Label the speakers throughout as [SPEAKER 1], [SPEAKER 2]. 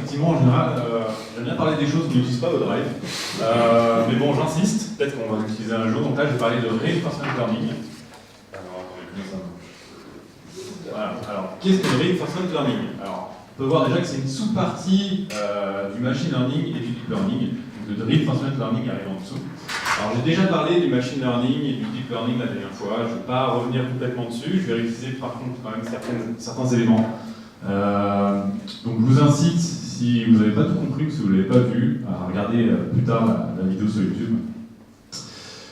[SPEAKER 1] effectivement, en général, j'aime bien parler des choses qu'on n'utilise pas au Drive. Mais bon, j'insiste, peut-être qu'on va l'utiliser un jour. Donc là, je vais parler de Reinforcement Learning. Alors, attendez, comment ça marche ? Voilà. Alors, qu'est-ce que le Reinforcement Learning ? Alors, on peut voir déjà que c'est une sous-partie du Machine Learning et du Deep Learning. Donc, le Reinforcement Learning arrive en dessous. Alors, j'ai déjà parlé du Machine Learning et du Deep Learning la dernière fois. Je ne vais pas revenir complètement dessus. Je vais réutiliser, par contre, quand même certains éléments. Donc je vous incite, si vous n'avez pas tout compris ou si vous ne l'avez pas vu, à regarder plus tard la vidéo sur YouTube.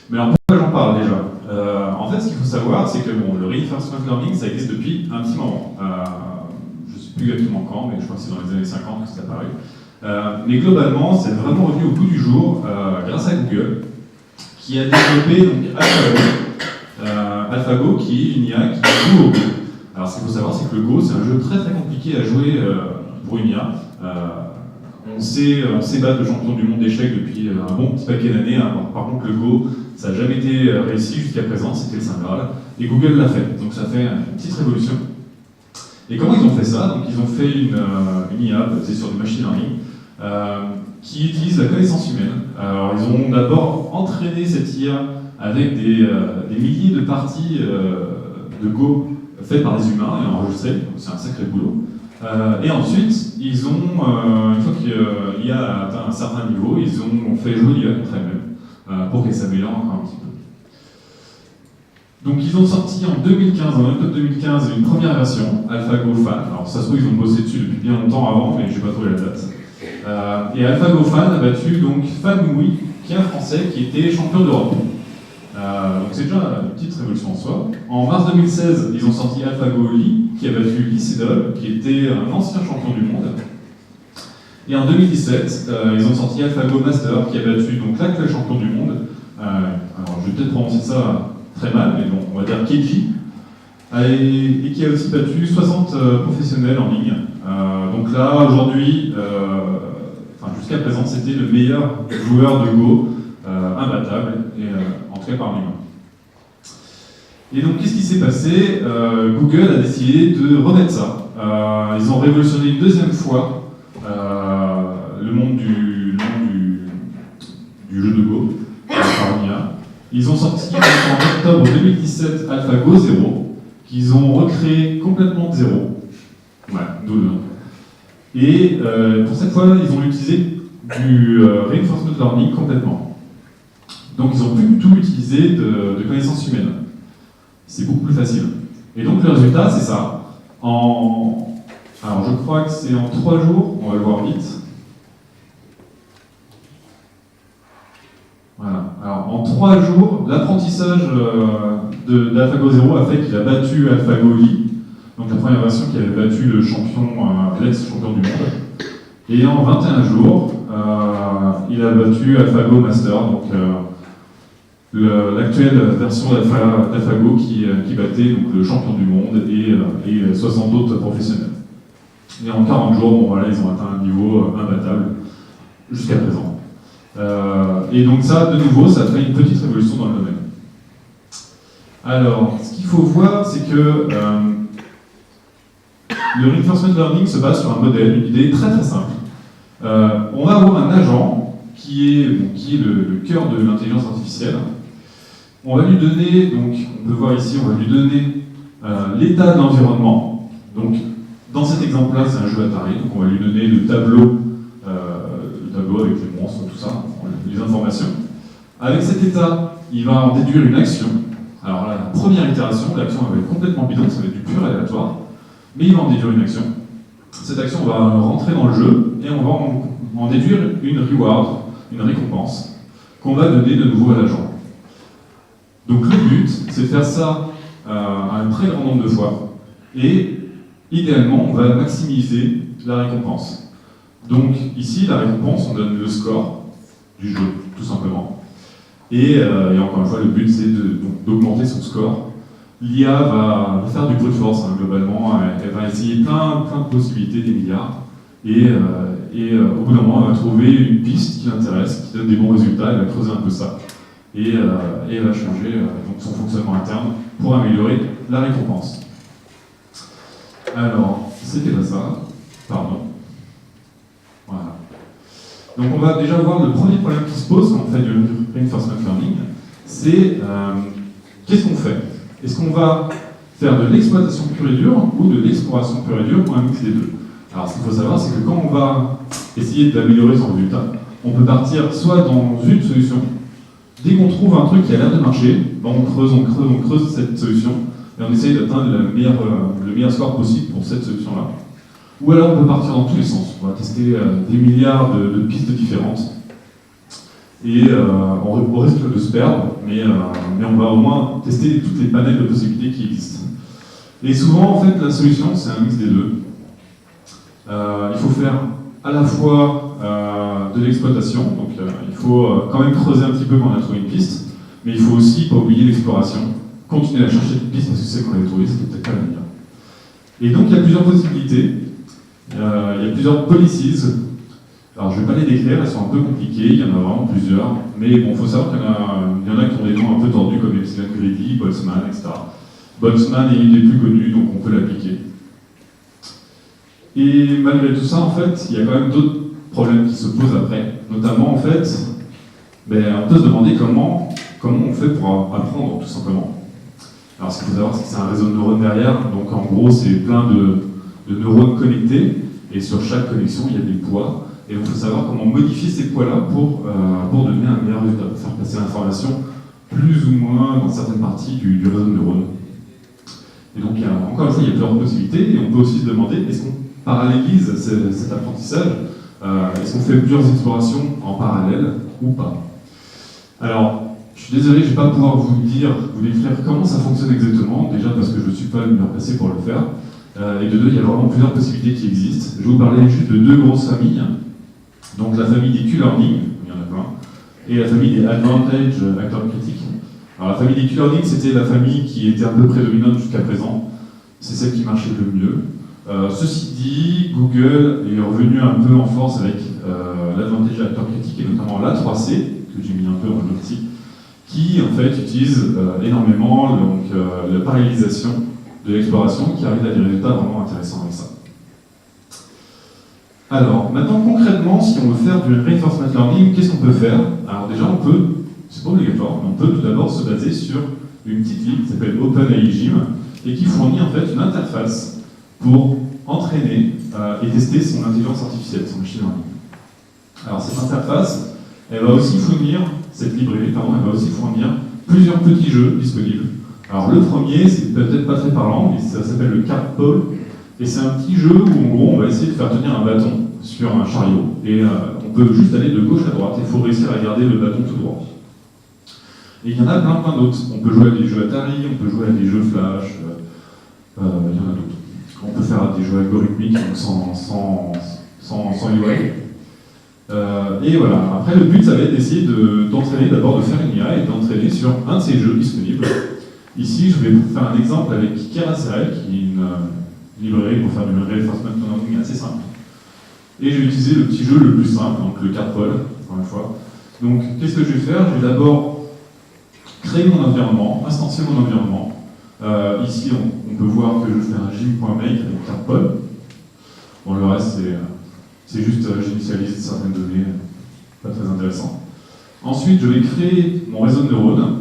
[SPEAKER 1] Mais alors pourquoi j'en parle déjà En fait, ce qu'il faut savoir, c'est que bon, le Reinforcement Learning, ça existe depuis un petit moment. Je ne sais plus exactement quand, mais je crois que c'est dans les années 50 que c'est apparu. Mais globalement, c'est vraiment revenu au goût du jour grâce à Google, qui a développé donc, AlphaGo, qui est une IA qui joue au Go. Alors ce qu'il faut savoir, c'est que le Go, c'est un jeu très très compliqué à jouer pour une IA. On sait battre le champion du monde d'échecs depuis un bon petit paquet d'années. Hein. Par contre, le Go, ça n'a jamais été réussi jusqu'à présent, c'était le Saint Graal. Et Google l'a fait, donc ça fait une petite révolution. Et comment ils ont fait ça? Donc ils ont fait une IA basée sur du machine learning qui utilise la connaissance humaine. Alors ils ont d'abord entraîné cette IA avec des milliers de parties de Go faites par des humains et enregistrées, donc c'est un sacré boulot. Et ensuite, ils ont, une fois que l'IA a atteint un certain niveau, ils ont fait jouer l'IA contre elle-même pour qu'elle s'améliore encore un petit peu. Donc ils ont sorti en 2015, en octobre 2015, une première version, AlphaGo Fan. Alors ça se trouve, ils ont bossé dessus depuis bien longtemps avant, mais je n'ai pas trouvé la date. Et AlphaGo Fan a battu donc Fan Moui, qui est un Français qui était champion d'Europe. Donc c'est déjà une petite révolution en soi. En mars 2016, ils ont sorti AlphaGo Lee, qui a battu Lee Sedol, qui était un ancien champion du monde. Et en 2017, ils ont sorti AlphaGo Master, qui a battu donc l'actuel champion du monde. Alors je vais peut-être prononcer ça très mal, mais bon, on va dire Keiji, et qui a aussi battu 60 professionnels en ligne. Donc là, aujourd'hui, jusqu'à présent, c'était le meilleur joueur de Go, imbattable, et en tout cas par l'humain. Et donc, qu'est-ce qui s'est passé? Google a décidé de remettre ça. Ils ont révolutionné une deuxième fois le monde du jeu de Go par l'IA. Ils ont sorti en octobre 2017 AlphaGo 0, qu'ils ont recréé complètement de zéro. Voilà, d'où le nom. Et pour cette fois, ils ont utilisé du reinforcement learning complètement. Donc ils n'ont plus du tout utilisé de connaissances humaines. C'est beaucoup plus facile. Et donc le résultat, c'est ça. Alors je crois que c'est en 3 jours, on va le voir vite. Voilà. Alors en 3 jours, l'apprentissage d'AlphaGo 0 a fait qu'il a battu AlphaGo Lee, donc la première version qui avait battu le champion, l'ex-champion du monde. Et en 21 jours, il a battu AlphaGo Master, donc l'actuelle version d'AlphaGo qui battait donc, le champion du monde et 60 autres professionnels. Et en 40 jours, bon, voilà, ils ont atteint un niveau imbattable jusqu'à présent. Et donc ça, de nouveau, ça a fait une petite révolution dans le domaine. Alors, ce qu'il faut voir, c'est que le reinforcement learning se base sur un modèle, une idée très très simple. On va avoir un agent qui est le cœur de l'intelligence artificielle. On va lui donner, donc on peut voir ici, on va lui donner l'état de l'environnement. Donc dans cet exemple-là, c'est un jeu Atari, donc on va lui donner le tableau avec les monstres, tout ça, les informations. Avec cet état, il va en déduire une action. Alors là, la première itération, l'action va être complètement bidon, ça va être du pur aléatoire, mais il va en déduire une action. Cette action va rentrer dans le jeu et on va en déduire une reward, une récompense, qu'on va donner de nouveau à l'agent. Donc le but, c'est de faire ça un très grand nombre de fois. Et idéalement, on va maximiser la récompense. Donc ici, la récompense, on donne le score du jeu, tout simplement. Et encore une fois, le but, c'est d'augmenter son score. L'IA va faire du brute force, hein, globalement. Elle va essayer plein de possibilités, des milliards. Et au bout d'un moment, elle va trouver une piste qui l'intéresse, qui donne des bons résultats, elle va creuser un peu ça. Et elle va changer donc son fonctionnement interne pour améliorer la récompense. Alors, c'était pas ça. Pardon. Donc on va déjà voir le premier problème qui se pose quand on fait du reinforcement learning, c'est qu'est-ce qu'on fait? Est-ce qu'on va faire de l'exploitation pure et dure ou de l'exploration pure et dure ou un mix des deux? Alors ce qu'il faut savoir, c'est que quand on va essayer d'améliorer son résultat, on peut partir soit dans une solution, dès qu'on trouve un truc qui a l'air de marcher, ben on creuse cette solution et on essaye d'atteindre le meilleur score possible pour cette solution-là. Ou alors on peut partir dans tous les sens, on va tester des milliards de pistes différentes et on risque de se perdre, mais on va au moins tester toutes les panels de possibilités qui existent. Et souvent, en fait, la solution, c'est un mix des deux. Il faut faire à la fois de l'exploitation, donc il faut quand même creuser un petit peu quand on a trouvé une piste, mais il faut aussi pas oublier l'exploration, continuer à chercher des pistes parce que c'est qu'on avait trouvé, c'était peut-être pas la meilleure. Et donc il y a plusieurs possibilités, il y a plusieurs policies. Alors je ne vais pas les décrire, elles sont un peu compliquées, il y en a vraiment plusieurs, mais bon, il faut savoir qu'il y en a qui ont des noms un peu tordus comme Epsilon Greedy, Boltzmann, etc. Boltzmann est une des plus connues, donc on peut l'appliquer. Et malgré tout ça, en fait, il y a quand même d'autres problèmes qui se posent après. Notamment, en fait, on peut se demander comment on fait pour apprendre, tout simplement. Alors, ce qu'il faut savoir, c'est que c'est un réseau de neurones derrière. Donc, en gros, c'est plein de neurones connectés. Et sur chaque connexion, il y a des poids. Et donc, il faut savoir comment modifier ces poids-là pour donner un meilleur résultat, pour faire passer l'information plus ou moins dans certaines parties du réseau de neurones. Et donc, encore une fois, il y a plusieurs possibilités. Et on peut aussi se demander, est-ce qu'on parallélise cet apprentissage? Est-ce qu'on fait plusieurs explorations en parallèle ou pas? Alors, je suis désolé, je ne vais pas pouvoir vous décrire comment ça fonctionne exactement, déjà parce que je ne suis pas le meilleur placé pour le faire, et de deux, il y a vraiment plusieurs possibilités qui existent. Je vais vous parler juste de deux grosses familles, donc la famille des Q-learning, il y en a plein, et la famille des advantage acteurs critiques. Alors la famille des Q-learning, c'était la famille qui était un peu prédominante jusqu'à présent, c'est celle qui marchait le mieux. Ceci dit, Google est revenu un peu en force avec l'advantage acteur critique et notamment l'A3C, que j'ai mis un peu en jaune ici, qui en fait utilise énormément la parallélisation de l'exploration qui arrive à des résultats vraiment intéressants avec ça. Alors, maintenant concrètement, si on veut faire du reinforcement learning, qu'est-ce qu'on peut faire? Alors déjà, c'est pas obligatoire, mais on peut tout d'abord se baser sur une petite libre qui s'appelle OpenAIGym et qui fournit en fait une interface pour entraîner et tester son intelligence artificielle, son machine learning. Alors cette interface, elle va aussi fournir, cette librairie, pardon, elle va aussi fournir plusieurs petits jeux disponibles. Alors le premier, c'est peut-être pas très parlant, mais ça s'appelle le Cardpole, et c'est un petit jeu où en gros on va essayer de faire tenir un bâton sur un chariot, et on peut juste aller de gauche à droite, il faut réussir à garder le bâton tout droit. Et il y en a plein d'autres. On peut jouer à des jeux Atari, on peut jouer à des jeux Flash, il y en a d'autres. On peut faire des jeux algorithmiques, donc sans UI. Et voilà, après le but ça va être d'essayer d'entraîner, d'abord de faire une IA et d'entraîner sur un de ces jeux disponibles. Ici je vais vous faire un exemple avec Keras-RL, qui est une librairie pour faire du reinforcement learning assez simple. Et je vais utiliser le petit jeu le plus simple, donc le Cardpole, encore une fois. Donc qu'est-ce que je vais faire? Je vais d'abord créer mon environnement, instancier mon environnement. Ici, on peut voir que je fais un gym.make avec Cardpole. Bon, le reste, c'est juste j'initialise certaines données, pas très intéressant. Ensuite, je vais créer mon réseau de neurones.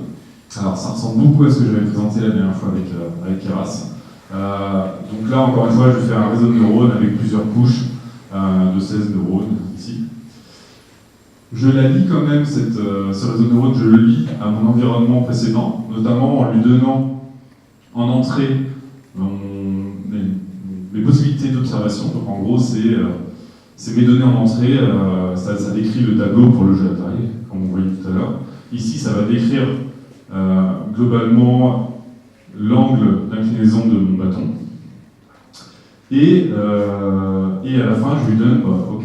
[SPEAKER 1] Alors, ça ressemble beaucoup à ce que j'avais présenté la dernière fois avec Keras. Donc là, encore une fois, je fais un réseau de neurones avec plusieurs couches de 16 neurones, ici. Je la lie quand même, ce réseau de neurones, je le lie à mon environnement précédent, notamment en lui donnant en entrée mes possibilités d'observation. Donc en gros, c'est mes données en entrée, ça décrit le tableau pour le jeu Atari, comme on voyait tout à l'heure. Ici, ça va décrire globalement l'angle d'inclinaison de mon bâton. Et à la fin, je lui donne, ok,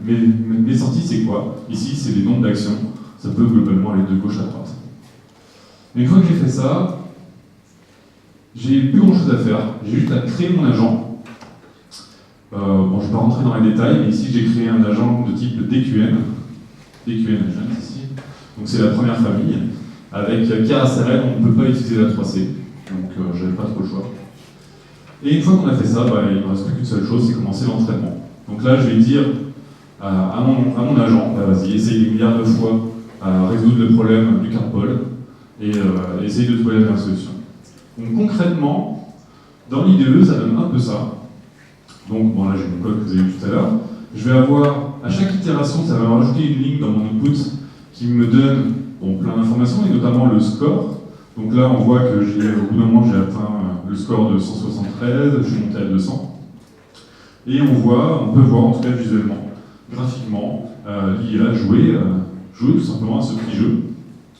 [SPEAKER 1] mais mes sorties, c'est quoi? Ici, c'est les nombres d'actions. Ça peut globalement aller de gauche à droite. Et une fois que j'ai fait ça, j'ai plus grand chose à faire. J'ai juste à créer mon agent. Bon, je ne vais pas rentrer dans les détails, mais ici, j'ai créé un agent de type DQN. DQN agent, ici. Donc, c'est la première famille. Avec Keras-RL, on ne peut pas utiliser la 3C. Donc, j'avais pas trop le choix. Et une fois qu'on a fait ça, il ne me reste plus qu'une seule chose, c'est commencer l'entraînement. Donc là, je vais dire
[SPEAKER 2] à mon agent, bah, vas-y, essaye des milliards de fois à résoudre le problème du cardboard et essaye de trouver la meilleure solution. Donc concrètement, dans l'IDE, ça donne un peu ça. Donc bon, là j'ai mon code que vous avez vu tout à l'heure. Je vais avoir, à chaque itération, ça va me rajouter une ligne dans mon output qui me donne plein d'informations, et notamment le score. Donc là, on voit que au bout d'un moment, j'ai atteint le score de 173, je suis monté à 200. Et on peut voir, en tout cas visuellement, graphiquement, l'IA jouer tout simplement à ce petit jeu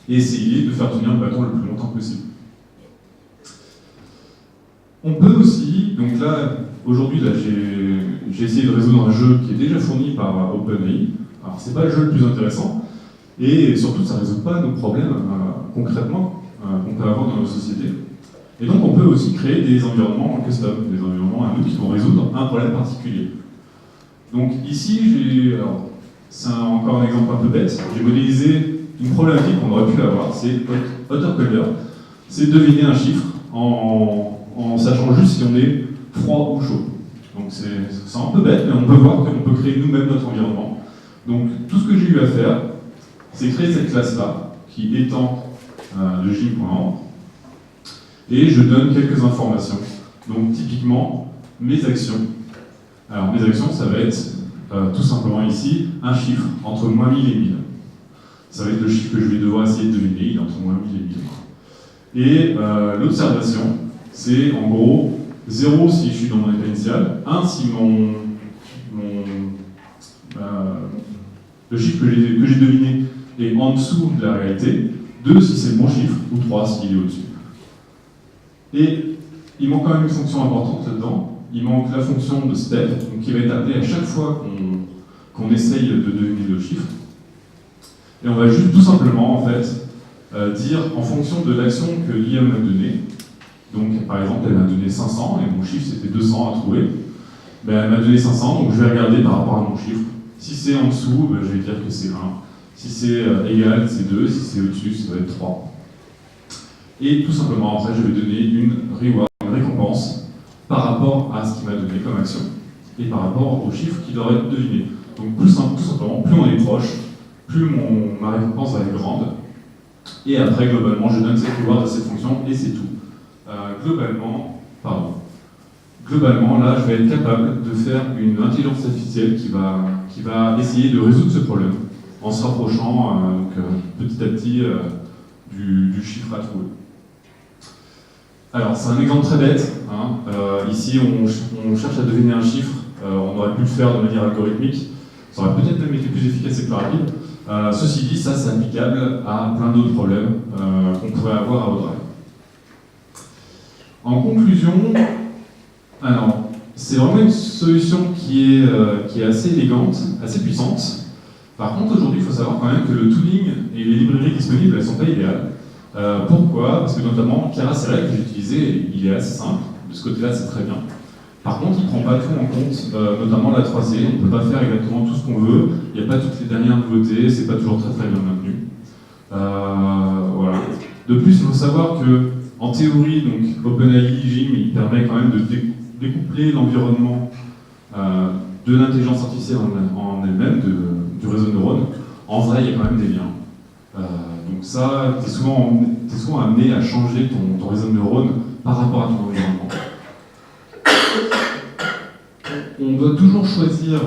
[SPEAKER 2] et essayer de faire tenir le bâton le plus longtemps possible. On peut aussi, donc là, aujourd'hui, j'ai essayé de résoudre un jeu qui est déjà fourni par OpenAI. Alors, c'est pas le jeu le plus intéressant, et surtout, ça ne résout pas nos problèmes concrètement qu'on peut avoir dans nos sociétés. Et donc, on peut aussi créer des environnements custom, des environnements à nous qui vont résoudre un problème particulier. Donc, ici, c'est encore un exemple un peu bête, j'ai modélisé une problématique qu'on aurait pu avoir, c'est Autocolor, c'est deviner un chiffre en sachant juste si on est froid ou chaud. Donc c'est un peu bête, mais on peut voir qu'on peut créer nous-mêmes notre environnement. Donc tout ce que j'ai eu à faire, c'est créer cette classe-là, qui étend le gym.amp, et je donne quelques informations. Donc typiquement, mes actions. Alors mes actions, ça va être tout simplement ici, un chiffre entre moins 1000 et 1000. Ça va être le chiffre que je vais devoir essayer de deviner, il est entre moins 1000 et 1000. Et l'observation, c'est en gros 0 si je suis dans mon état initial, 1 si le chiffre que j'ai deviné est en dessous de la réalité, 2 si c'est le bon chiffre, ou 3 s'il est au-dessus. Et il manque quand même une fonction importante là-dedans, il manque la fonction de step, donc qui va être appelée à chaque fois qu'on essaye de deviner le chiffre. Et on va juste tout simplement en fait dire en fonction de l'action que l'IA m'a donnée. Donc par exemple elle m'a donné 500 et mon chiffre c'était 200 à trouver. Ben, elle m'a donné 500 donc je vais regarder par rapport à mon chiffre. Si c'est en dessous, ben, je vais dire que c'est 1. Si c'est égal, c'est 2. Si c'est au-dessus, ça va être 3. Et tout simplement après je vais donner une reward, une récompense par rapport à ce qu'il m'a donné comme action et par rapport au chiffre qu'il aurait deviné. Donc tout simplement, plus on est proche, plus ma récompense va être grande. Et après, globalement, je donne cette reward à cette fonction et c'est tout. Globalement, là, je vais être capable de faire une intelligence artificielle qui va essayer de résoudre ce problème en se rapprochant petit à petit du chiffre à trouver. Alors, c'est un exemple très bête. Hein. Ici, on cherche à deviner un chiffre. On aurait pu le faire de manière algorithmique. Ça aurait peut-être même été plus efficace et plus rapide. Ceci dit, ça c'est applicable à plein d'autres problèmes qu'on pourrait avoir à ODrive. En conclusion, alors, c'est vraiment une solution qui est assez élégante, assez puissante. Par contre, aujourd'hui, il faut savoir quand même que le tooling et les librairies disponibles, elles ne sont pas idéales. Pourquoi? Parce que notamment, Keras Select que j'ai utilisé, il est assez simple. De ce côté-là, c'est très bien. Par contre, il ne prend pas tout en compte, notamment la 3C, on ne peut pas faire exactement tout ce qu'on veut, il n'y a pas toutes les dernières nouveautés, c'est pas toujours très bien maintenu. Voilà. De plus, il faut savoir que, en théorie, donc OpenAI Gym, il permet quand même de découpler l'environnement de l'intelligence artificielle en elle-même, du réseau de neurones. En vrai, il y a quand même des liens. Donc ça, tu es souvent amené à changer ton réseau de neurones par rapport à ton environnement. On doit toujours choisir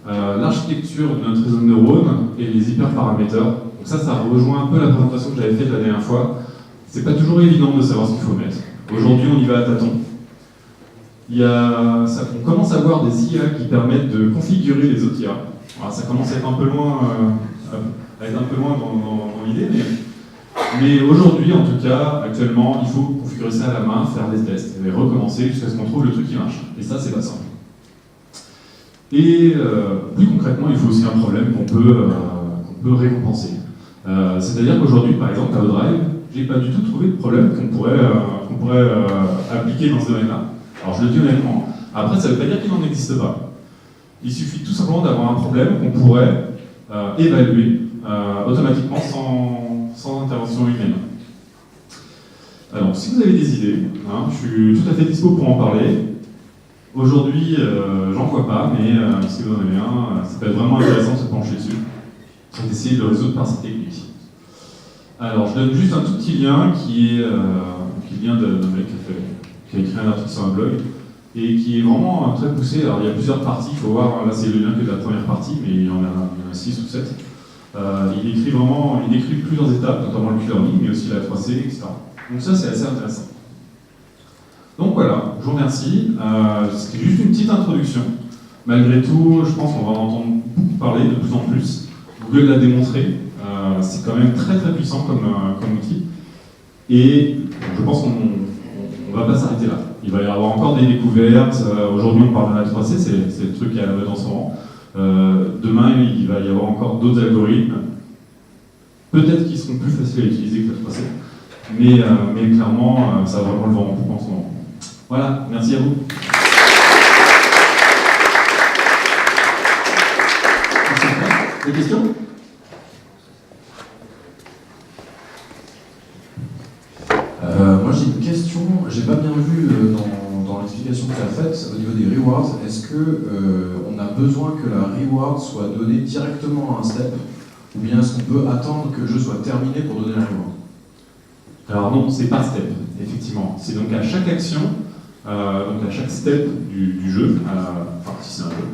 [SPEAKER 2] l'architecture de notre réseau de neurones et les hyperparamètres. Donc ça rejoint un peu la présentation que j'avais faite la dernière fois. C'est pas toujours évident de savoir ce qu'il faut mettre. Aujourd'hui, on y va à tâtons. On commence à voir des IA qui permettent de configurer les autres IA. Alors, ça commence à être un peu loin, dans l'idée, mais aujourd'hui, en tout cas, actuellement, il faut configurer ça à la main, faire des tests et recommencer jusqu'à ce qu'on trouve le truc qui marche. Et ça, c'est pas simple. Et plus concrètement, il faut aussi un problème qu'on peut récompenser. C'est-à-dire qu'aujourd'hui, par exemple, à ODrive, j'ai pas du tout trouvé de problème qu'on pourrait appliquer dans ce domaine-là. Alors je le dis honnêtement. Après, ça ne veut pas dire qu'il n'en existe pas. Il suffit tout simplement d'avoir un problème qu'on pourrait évaluer automatiquement sans intervention humaine. Alors, si vous avez des idées, je suis tout à fait dispo pour en parler.
[SPEAKER 1] Aujourd'hui, j'en vois pas, mais si vous en avez un, ça peut être vraiment intéressant de se pencher dessus et d'essayer de le résoudre par cette technique. Alors, je donne juste un tout petit lien qui vient d'un mec qui a écrit un article sur un blog et qui est vraiment très poussé. Alors, il y a plusieurs parties, il faut voir, là c'est le lien que de la première partie, mais il y en a 6 ou 7. Il décrit plusieurs étapes, notamment le Q-learning, mais aussi la 3C, etc. Donc ça, c'est assez intéressant. Donc voilà, je vous remercie. C'était juste une petite introduction. Malgré tout, je pense qu'on va en entendre beaucoup parler de plus en plus. Google l'a démontré, c'est quand même très très puissant comme outil. Et je pense qu'on ne va pas s'arrêter là. Il va y avoir encore des découvertes. Aujourd'hui, on parle de la 3C, c'est le truc qui est à la mode en ce moment. Demain, il va y avoir encore d'autres algorithmes. Peut-être qu'ils seront plus faciles à utiliser que la 3C. Mais clairement, ça va vraiment le vent en poupe en ce moment. Voilà, merci à vous.
[SPEAKER 3] Des questions? Moi j'ai une question, j'ai pas bien vu dans l'explication que tu as faite au niveau des rewards. Est-ce que on a besoin que la reward soit donnée directement à un step, ou bien est-ce qu'on peut attendre que le jeu soit terminé pour donner la reward?
[SPEAKER 1] Alors non, c'est par step, effectivement. C'est donc à chaque action, donc à chaque step du jeu, enfin si c'est un jeu,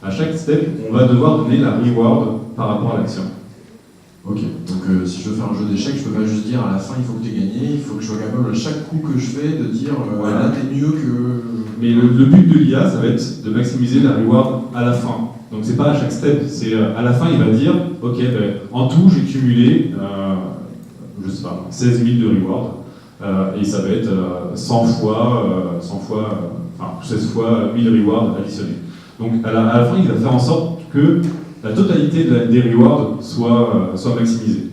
[SPEAKER 1] à chaque step, on va devoir donner la reward par rapport à l'action.
[SPEAKER 3] Ok, donc si je veux faire un jeu d'échecs, je peux pas juste dire à la fin il faut que tu aies gagné, il faut que je sois capable à chaque coup que je fais de dire
[SPEAKER 1] Voilà.
[SPEAKER 3] là t'es mieux que...
[SPEAKER 1] Mais le but de l'IA, ça va être de maximiser la reward à la fin. Donc c'est pas à chaque step, c'est à la fin il va dire, ok, ben, en tout j'ai cumulé, je sais pas, 16 000 de reward, et ça va être 16 fois 1000 rewards additionnés. Donc à la fin il va faire en sorte que la totalité des rewards soit maximisée.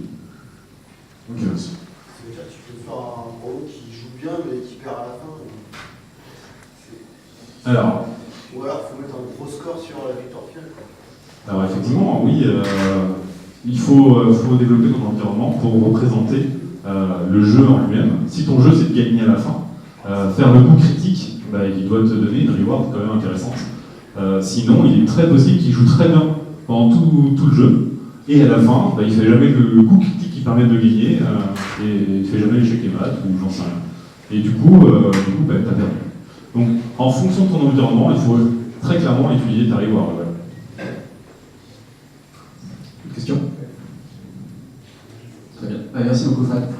[SPEAKER 3] Ok, merci.
[SPEAKER 4] Ça veut dire que tu peux faire un robot qui joue bien mais qui perd à la fin.
[SPEAKER 1] Alors,
[SPEAKER 4] Ou alors il faut mettre un gros score sur la victoire finale.
[SPEAKER 1] alors effectivement, oui, il faut développer ton environnement pour représenter le jeu en lui-même. Si ton jeu c'est de gagner à la fin, faire le coup critique, bah, il doit te donner une reward quand même intéressante. Sinon, il est très possible qu'il joue très bien pendant tout le jeu, et à la fin, bah, il ne fait jamais le coup critique qui permet de gagner, et il ne fait jamais l'échec et mat, ou j'en sais rien. Et du coup bah, t'as perdu. Donc, en fonction de ton environnement, il faut très clairement étudier ta reward. Ouais.
[SPEAKER 3] Question? Très bien. Merci beaucoup, Fred.